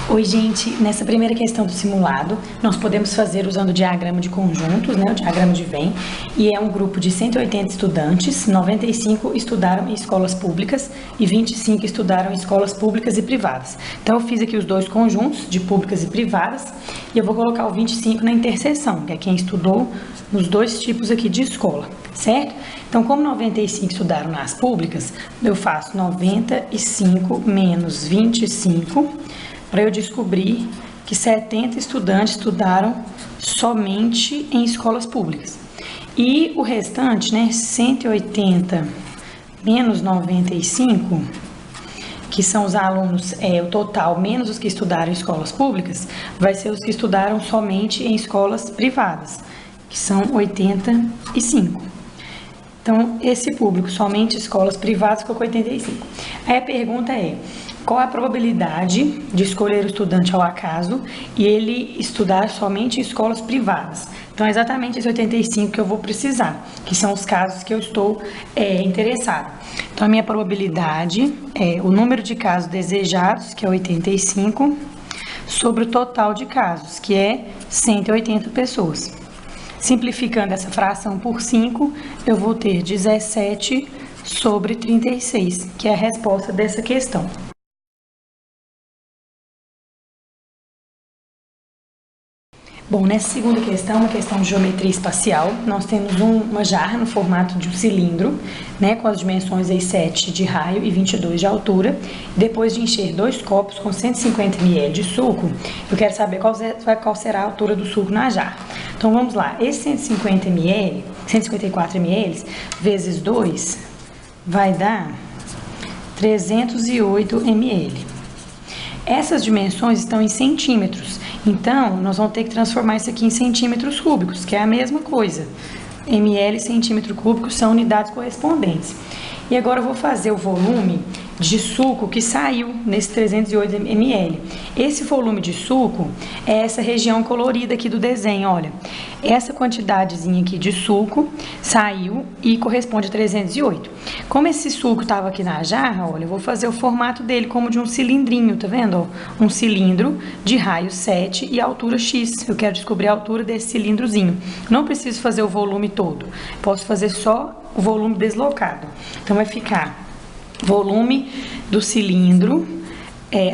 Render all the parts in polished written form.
Oi, gente, nessa primeira questão do simulado, nós podemos fazer usando o diagrama de conjuntos, né, o diagrama de Venn, e é um grupo de 180 estudantes, 95 estudaram em escolas públicas e 25 estudaram em escolas públicas e privadas. Então, eu fiz aqui os dois conjuntos, de públicas e privadas, e eu vou colocar o 25 na interseção, que é quem estudou nos dois tipos aqui de escola, certo? Então, como 95 estudaram nas públicas, eu faço 95 menos 25, para eu descobrir que 70 estudantes estudaram somente em escolas públicas. E o restante, né, 180 menos 95, que são os alunos, o total menos os que estudaram em escolas públicas, vai ser os que estudaram somente em escolas privadas, que são 85. Então, esse público, somente escolas privadas, ficou com 85. Aí a pergunta é: qual a probabilidade de escolher o estudante ao acaso e ele estudar somente em escolas privadas? Então, é exatamente esse 85 que eu vou precisar, que são os casos que eu estou interessado. Então, a minha probabilidade é o número de casos desejados, que é 85, sobre o total de casos, que é 180 pessoas. Simplificando essa fração por 5, eu vou ter 17 sobre 36, que é a resposta dessa questão. Bom, nessa segunda questão, uma questão de geometria espacial, nós temos uma jarra no formato de um cilindro, né, com as dimensões aí 7 de raio e 22 de altura. Depois de encher 2 copos com 150 ml de suco, eu quero saber qual será a altura do suco na jarra. Então, vamos lá. Esse 150 ml, 154 ml, vezes 2, vai dar 308 ml. Essas dimensões estão em centímetros, então nós vamos ter que transformar isso aqui em centímetros cúbicos, que é a mesma coisa. ml e centímetro cúbico são unidades correspondentes. E agora eu vou fazer o volume de suco que saiu nesse 308 ml. Esse volume de suco é essa região colorida aqui do desenho, olha. Essa quantidadezinha aqui de suco saiu e corresponde a 308. Como esse suco estava aqui na jarra, olha, eu vou fazer o formato dele como de um cilindrinho, tá vendo? Um cilindro de raio 7 e altura X. Eu quero descobrir a altura desse cilindrozinho. Não preciso fazer o volume todo. Posso fazer só o volume deslocado. Então, vai ficar volume do cilindro,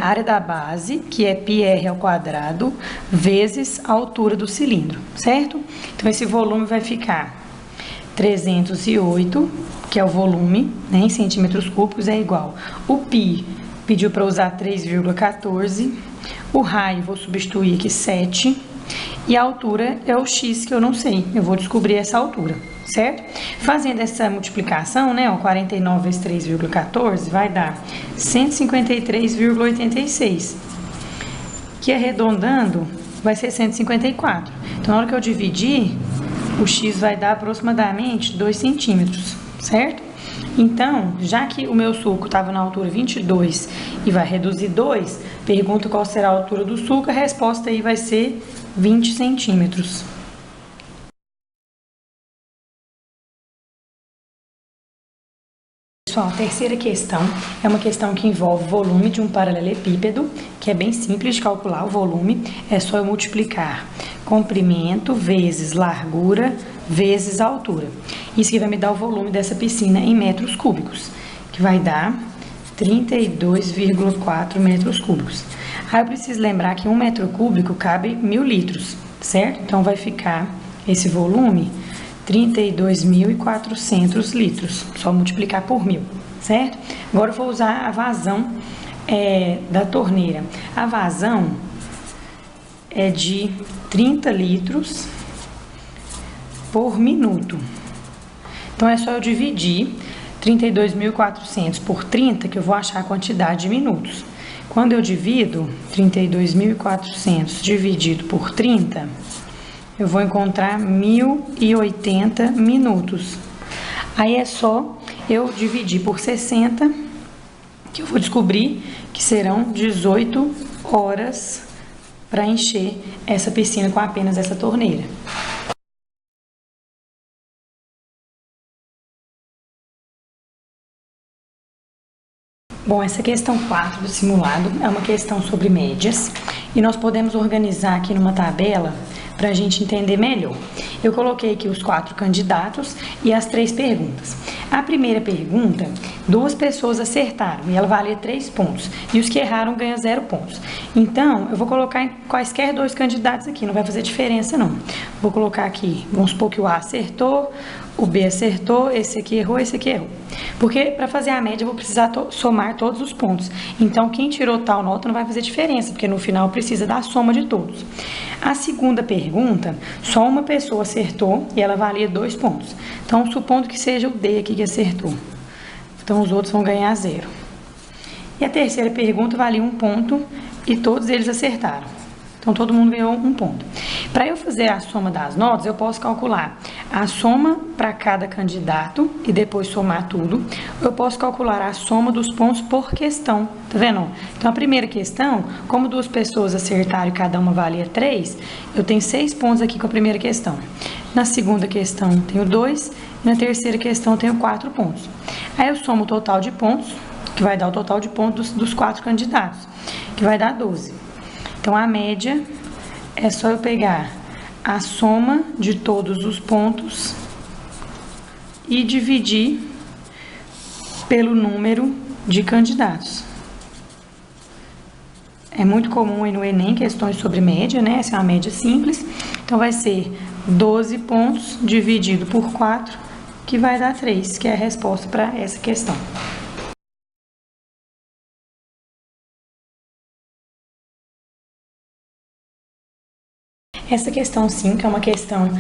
área da base, que é πr ao quadrado, vezes a altura do cilindro, certo? Então, esse volume vai ficar 308, que é o volume, né, em centímetros cúbicos, é igual. O π pediu para usar 3,14, o raio vou substituir aqui 7, e a altura é o x, que eu não sei, eu vou descobrir essa altura, certo? Fazendo essa multiplicação, né, 49 vezes 3,14 vai dar 153,86, que arredondando vai ser 154. Então, na hora que eu dividir, o x vai dar aproximadamente 2 centímetros, certo? Então, já que o meu suco estava na altura 22 e vai reduzir 2, pergunto qual será a altura do suco, a resposta aí vai ser 20 centímetros. Pessoal, a terceira questão é uma questão que envolve o volume de um paralelepípedo, que é bem simples de calcular o volume, é só eu multiplicar comprimento vezes largura vezes altura. Isso que vai me dar o volume dessa piscina em metros cúbicos, que vai dar 32,4 metros cúbicos. Aí eu preciso lembrar que 1 metro cúbico cabe 1000 litros, certo? Então, vai ficar esse volume 32.400 litros, só multiplicar por 1000, certo? Agora eu vou usar a vazão da torneira. A vazão é de 30 litros por minuto. Então, é só eu dividir 32.400 por 30, que eu vou achar a quantidade de minutos. Quando eu divido 32.400 dividido por 30, eu vou encontrar 1080 minutos. Aí é só eu dividir por 60, que eu vou descobrir que serão 18 horas para encher essa piscina com apenas essa torneira. Bom, essa questão 4 do simulado é uma questão sobre médias e nós podemos organizar aqui numa tabela para a gente entender melhor. Eu coloquei aqui os 4 candidatos e as 3 perguntas. A primeira pergunta, 2 pessoas acertaram e ela valia 3 pontos. E os que erraram ganham 0 pontos. Então, eu vou colocar em quaisquer 2 candidatos aqui, não vai fazer diferença não. Vou colocar aqui, vamos supor que o A acertou, o B acertou, esse aqui errou, esse aqui errou. Porque para fazer a média eu vou precisar somar todos os pontos. Então, quem tirou tal nota não vai fazer diferença, porque no final precisa da soma de todos. A segunda pergunta, só uma pessoa acertou e ela valia 2 pontos. Então, supondo que seja o D aqui que acertou. Então, os outros vão ganhar 0. E a terceira pergunta valia 1 ponto e todos eles acertaram. Então, todo mundo ganhou 1 ponto. Para eu fazer a soma das notas, eu posso calcular a soma para cada candidato e depois somar tudo. Eu posso calcular a soma dos pontos por questão, tá vendo? Então, a primeira questão, como 2 pessoas acertaram e cada uma valia 3, eu tenho 6 pontos aqui com a primeira questão. Na segunda questão, tenho 2. Na terceira questão, tenho 4 pontos. Aí, eu somo o total de pontos, que vai dar o total de pontos dos 4 candidatos, que vai dar 12. Então, a média é só eu pegar a soma de todos os pontos e dividir pelo número de candidatos. É muito comum aí no Enem questões sobre média, né? Essa é uma média simples. Então, vai ser 12 pontos dividido por 4, que vai dar 3, que é a resposta para essa questão. Essa questão 5 é uma questão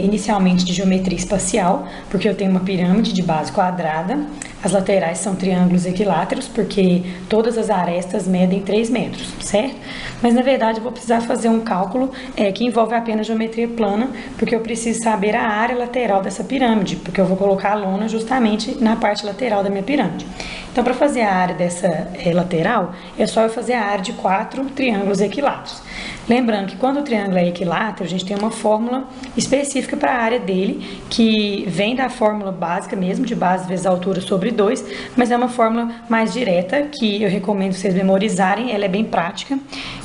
inicialmente de geometria espacial, porque eu tenho uma pirâmide de base quadrada, as laterais são triângulos equiláteros, porque todas as arestas medem 3 metros, certo? Mas na verdade eu vou precisar fazer um cálculo que envolve apenas geometria plana, porque eu preciso saber a área lateral dessa pirâmide, porque eu vou colocar a lona justamente na parte lateral da minha pirâmide. Então, para fazer a área dessa lateral, é só eu fazer a área de 4 triângulos equiláteros. Lembrando que quando o triângulo é equilátero, a gente tem uma fórmula específica para a área dele, que vem da fórmula básica mesmo, de base vezes altura sobre 2, mas é uma fórmula mais direta, que eu recomendo vocês memorizarem, ela é bem prática,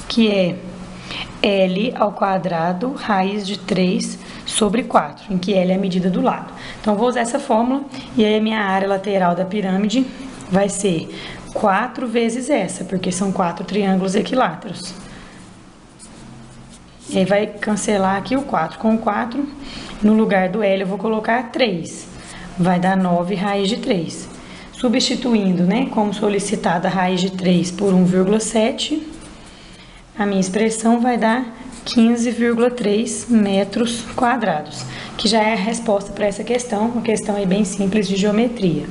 que é L ao quadrado raiz de 3 sobre 4, em que L é a medida do lado. Então, eu vou usar essa fórmula, e aí a minha área lateral da pirâmide vai ser 4 vezes essa, porque são 4 triângulos equiláteros. E aí vai cancelar aqui o 4 com 4. No lugar do L eu vou colocar 3. Vai dar 9 raiz de 3. Substituindo, né, como solicitada a raiz de 3 por 1,7, a minha expressão vai dar 15,3 metros quadrados, que já é a resposta para essa questão, uma questão aí bem simples de geometria.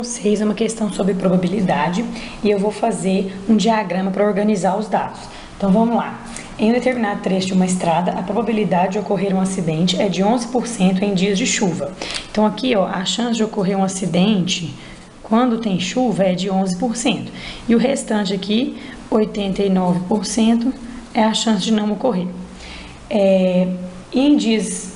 6 é uma questão sobre probabilidade e eu vou fazer um diagrama para organizar os dados. Então, vamos lá. Em um determinado trecho de uma estrada, a probabilidade de ocorrer um acidente é de 11% em dias de chuva. Então, aqui, ó, a chance de ocorrer um acidente quando tem chuva é de 11%. E o restante aqui, 89%, é a chance de não ocorrer. Em dias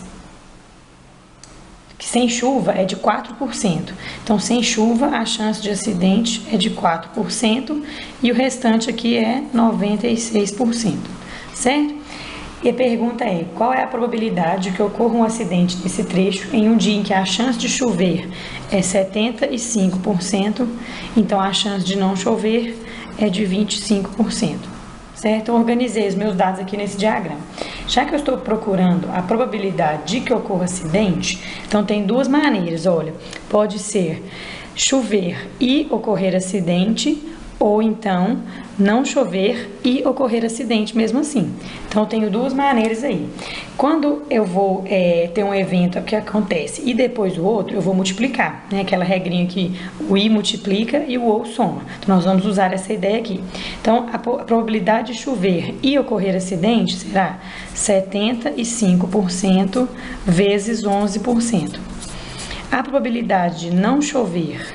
sem chuva é de 4%. Então, sem chuva, a chance de acidente é de 4% e o restante aqui é 96%, certo? E a pergunta é, qual é a probabilidade de que ocorra um acidente nesse trecho em um dia em que a chance de chover é 75%, então a chance de não chover é de 25%. Certo? Eu organizei os meus dados aqui nesse diagrama. Já que eu estou procurando a probabilidade de que ocorra acidente, então tem 2 maneiras, olha, pode ser chover e ocorrer acidente, ou então não chover e ocorrer acidente mesmo assim. Então, eu tenho 2 maneiras aí. Quando eu vou ter um evento que acontece e depois o outro, eu vou multiplicar, né? Aquela regrinha que o I multiplica e o OU soma. Então, nós vamos usar essa ideia aqui. Então, a probabilidade de chover e ocorrer acidente será 75% vezes 11%. A probabilidade de não chover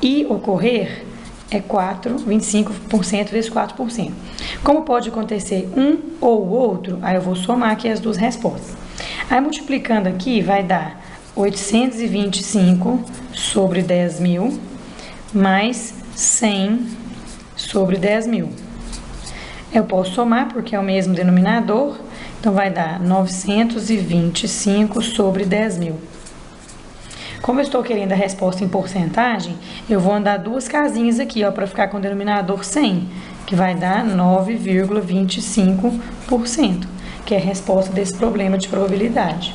e ocorrer é 25% vezes 4%. Como pode acontecer um ou o outro, aí eu vou somar aqui as 2 respostas. Aí, multiplicando aqui, vai dar 825 sobre 10.000, mais 100 sobre 10.000. Eu posso somar, porque é o mesmo denominador, então vai dar 925 sobre 10.000. Como eu estou querendo a resposta em porcentagem, eu vou andar duas casinhas aqui, ó, para ficar com o denominador 100, que vai dar 9,25%, que é a resposta desse problema de probabilidade.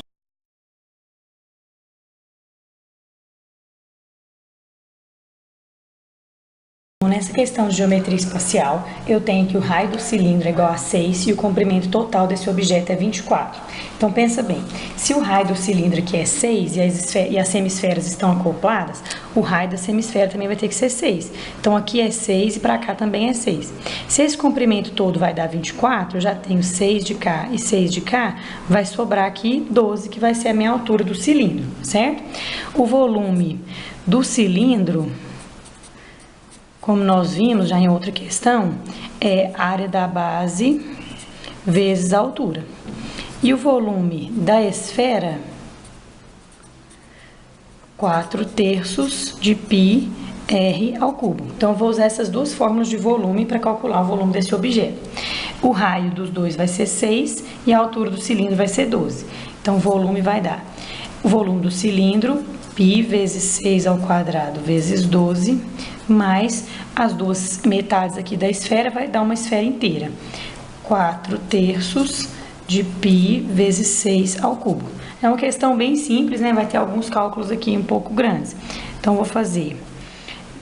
Nessa questão de geometria espacial, eu tenho que o raio do cilindro é igual a 6 e o comprimento total desse objeto é 24. Então, pensa bem, se o raio do cilindro aqui é 6 e as semisferas estão acopladas, o raio da semisfera também vai ter que ser 6. Então, aqui é 6 e para cá também é 6. Se esse comprimento todo vai dar 24, eu já tenho 6 de cá e 6 de cá, vai sobrar aqui 12, que vai ser a minha altura do cilindro, certo? O volume do cilindro, como nós vimos já em outra questão, é área da base vezes a altura. E o volume da esfera, 4/3 de πr ao cubo. Então, eu vou usar essas duas fórmulas de volume para calcular o volume desse objeto. O raio dos dois vai ser 6 e a altura do cilindro vai ser 12. Então, o volume vai dar o volume do cilindro, π vezes 6 ao quadrado vezes 12, mais as duas metades aqui da esfera, vai dar uma esfera inteira. 4/3 de π vezes 6 ao cubo. É uma questão bem simples, né? Vai ter alguns cálculos aqui um pouco grandes. Então, vou fazer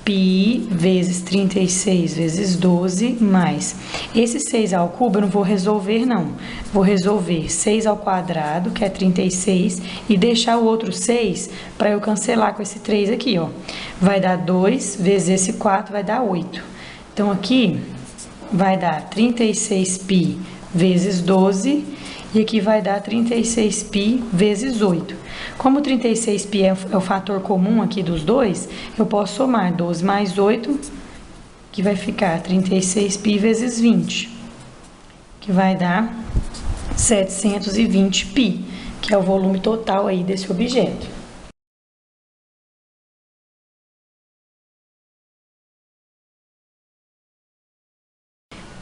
π vezes 36 vezes 12, mais esse 6 ao cubo eu não vou resolver, não. Vou resolver 6 ao quadrado, que é 36, e deixar o outro 6 para eu cancelar com esse 3 aqui, ó. Vai dar 2 vezes esse 4, vai dar 8. Então, aqui vai dar 36π vezes 12, e aqui vai dar 36π vezes 8. Como 36π é o fator comum aqui dos dois, eu posso somar 12 mais 8, que vai ficar 36π vezes 20, que vai dar 720π, que é o volume total aí desse objeto.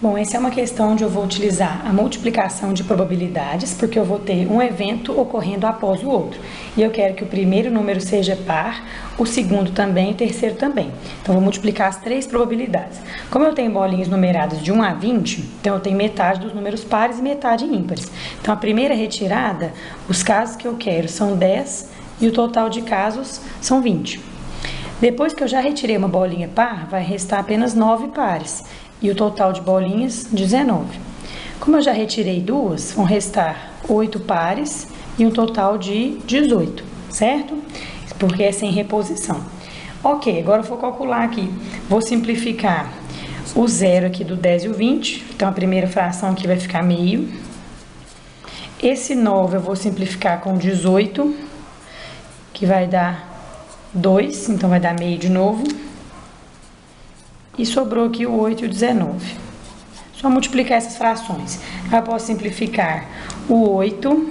Bom, essa é uma questão onde eu vou utilizar a multiplicação de probabilidades, porque eu vou ter um evento ocorrendo após o outro. E eu quero que o primeiro número seja par, o segundo também e o terceiro também. Então, eu vou multiplicar as três probabilidades. Como eu tenho bolinhas numeradas de 1 a 20, então eu tenho metade dos números pares e metade ímpares. Então, a primeira retirada, os casos que eu quero são 10 e o total de casos são 20. Depois que eu já retirei uma bolinha par, vai restar apenas 9 pares. E o total de bolinhas, 19. Como eu já retirei duas, vão restar 8 pares e um total de 18, certo? Porque é sem reposição. Ok, agora eu vou calcular aqui. Vou simplificar o zero aqui do 10 e o 20. Então, a primeira fração aqui vai ficar meio. Esse 9 eu vou simplificar com 18, que vai dar 2, então vai dar meio de novo. E sobrou aqui o 8 e o 19. Só multiplicar essas frações. Eu posso simplificar o 8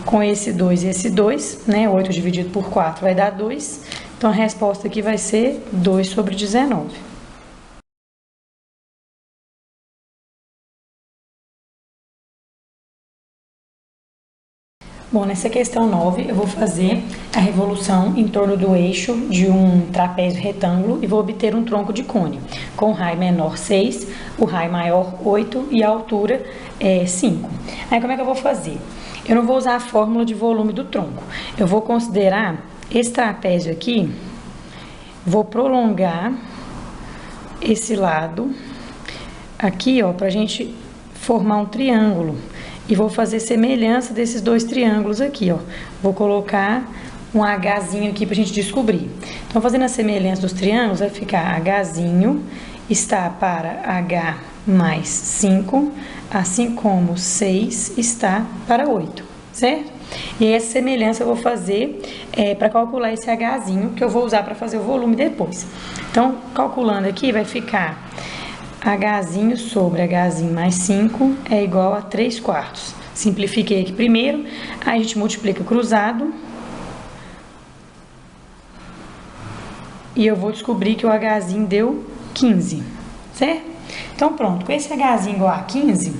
com esse 2 e esse 2, né? 8 dividido por 4 vai dar 2. Então, a resposta aqui vai ser 2 sobre 19. Bom, nessa questão 9, eu vou fazer a revolução em torno do eixo de um trapézio retângulo e vou obter um tronco de cone, com o raio menor 6, o raio maior 8 e a altura 5. Aí, como é que eu vou fazer? Eu não vou usar a fórmula de volume do tronco. Eu vou considerar esse trapézio aqui, vou prolongar esse lado aqui, ó, pra gente formar um triângulo. E vou fazer semelhança desses dois triângulos aqui, ó. Vou colocar um Hzinho aqui pra gente descobrir. Então, fazendo a semelhança dos triângulos, vai ficar Hzinho está para H mais 5, assim como 6 está para 8, certo? E essa semelhança eu vou fazer para calcular esse Hzinho, que eu vou usar para fazer o volume depois. Então, calculando aqui, vai ficar Hzinho sobre Hzinho mais 5 é igual a 3/4, Simplifiquei aqui primeiro, aí a gente multiplica cruzado. E eu vou descobrir que o Hzinho deu 15, certo? Então, pronto, com esse Hzinho igual a 15,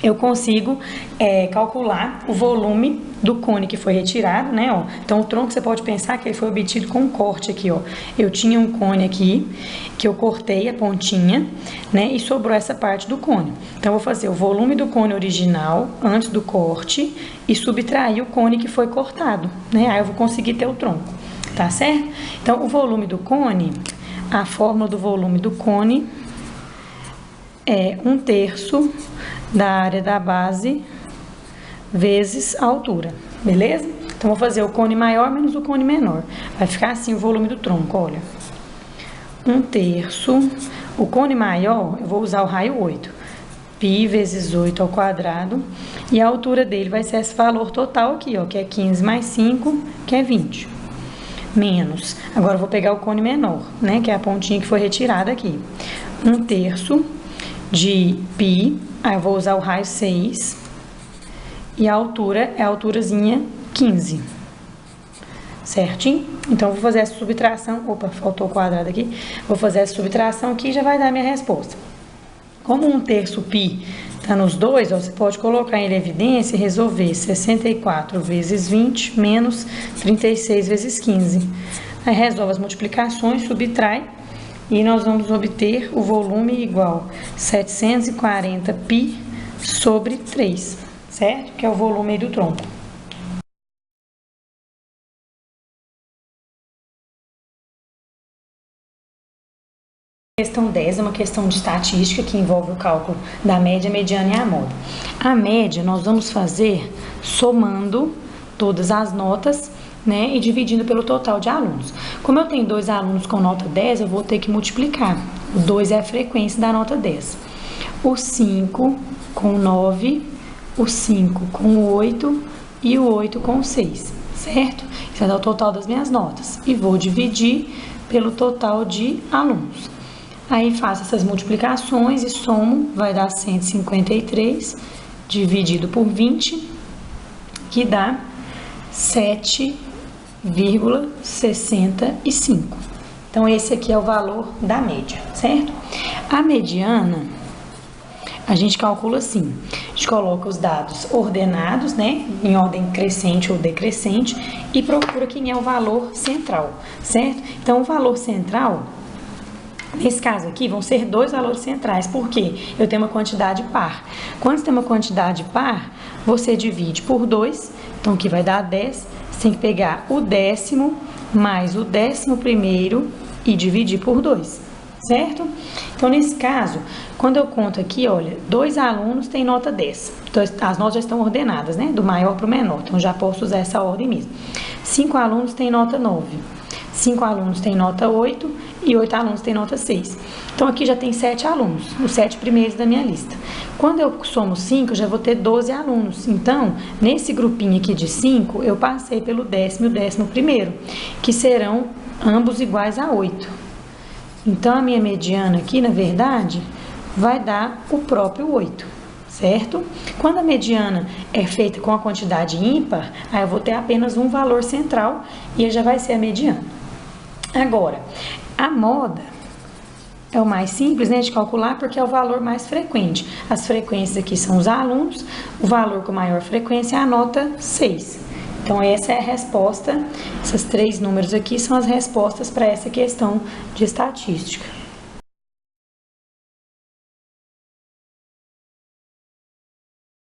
eu consigo calcular o volume do cone que foi retirado, né, ó. Então, o tronco você pode pensar que ele foi obtido com um corte aqui, ó. Eu tinha um cone aqui, que eu cortei a pontinha, né, e sobrou essa parte do cone. Então, eu vou fazer o volume do cone original antes do corte e subtrair o cone que foi cortado, né, aí eu vou conseguir ter o tronco, tá certo? Então, o volume do cone, a fórmula do volume do cone é 1/3 da área da base vezes a altura, beleza? Então, vou fazer o cone maior menos o cone menor. Vai ficar assim o volume do tronco, olha. 1/3. O cone maior, eu vou usar o raio 8. Π vezes 8 ao quadrado. E a altura dele vai ser esse valor total aqui, ó, que é 15 mais 5, que é 20. Menos. Agora, eu vou pegar o cone menor, né, que é a pontinha que foi retirada aqui. 1/3 de π, aí eu vou usar o raio 6. E a altura é a alturazinha 15. Certinho? Então, eu vou fazer essa subtração. Opa, faltou o quadrado aqui. Vou fazer essa subtração aqui e já vai dar a minha resposta. Como 1/3 π tá nos dois, ó, você pode colocar em evidência e resolver 64 vezes 20 menos 36 vezes 15. Aí, resolve as multiplicações, subtrai. E nós vamos obter o volume igual 740 π sobre 3. Certo? Que é o volume aí do tronco. Questão 10 é uma questão de estatística que envolve o cálculo da média, mediana e a moda. A média nós vamos fazer somando todas as notas, né, e dividindo pelo total de alunos. Como eu tenho 2 alunos com nota 10, eu vou ter que multiplicar. O 2 é a frequência da nota 10. O 5 com 9, o 5 com 8 e o 8 com 6, certo? Isso vai dar o total das minhas notas. E vou dividir pelo total de alunos. Aí, faço essas multiplicações e somo, vai dar 153 dividido por 20, que dá 7,65. Então, esse aqui é o valor da média, certo? A mediana, a gente calcula assim, a gente coloca os dados ordenados, né, em ordem crescente ou decrescente, e procura quem é o valor central, certo? Então, o valor central, nesse caso aqui, vão ser 2 valores centrais, porque eu tenho uma quantidade par. Quando você tem uma quantidade par, você divide por 2, então aqui vai dar 10, você tem que pegar o 10º mais o 11º e dividir por 2, certo? Então, nesse caso, quando eu conto aqui, olha, 2 alunos têm nota 10, então as notas já estão ordenadas, né, do maior para o menor, então já posso usar essa ordem mesmo. 5 alunos têm nota 9, 5 alunos têm nota 8 e 8 alunos têm nota 6. Então, aqui já tem 7 alunos, os 7 primeiros da minha lista. Quando eu somo 5, eu já vou ter 12 alunos. Então, nesse grupinho aqui de 5, eu passei pelo 10º e o 11º, que serão ambos iguais a 8. Então, a minha mediana aqui, na verdade, vai dar o próprio 8, certo? Quando a mediana é feita com a quantidade ímpar, aí eu vou ter apenas um valor central e ele já vai ser a mediana. Agora, a moda é o mais simples, né, de calcular, porque é o valor mais frequente. As frequências aqui são os alunos, o valor com maior frequência é a nota 6. Então, essa é a resposta, esses 3 números aqui são as respostas para essa questão de estatística.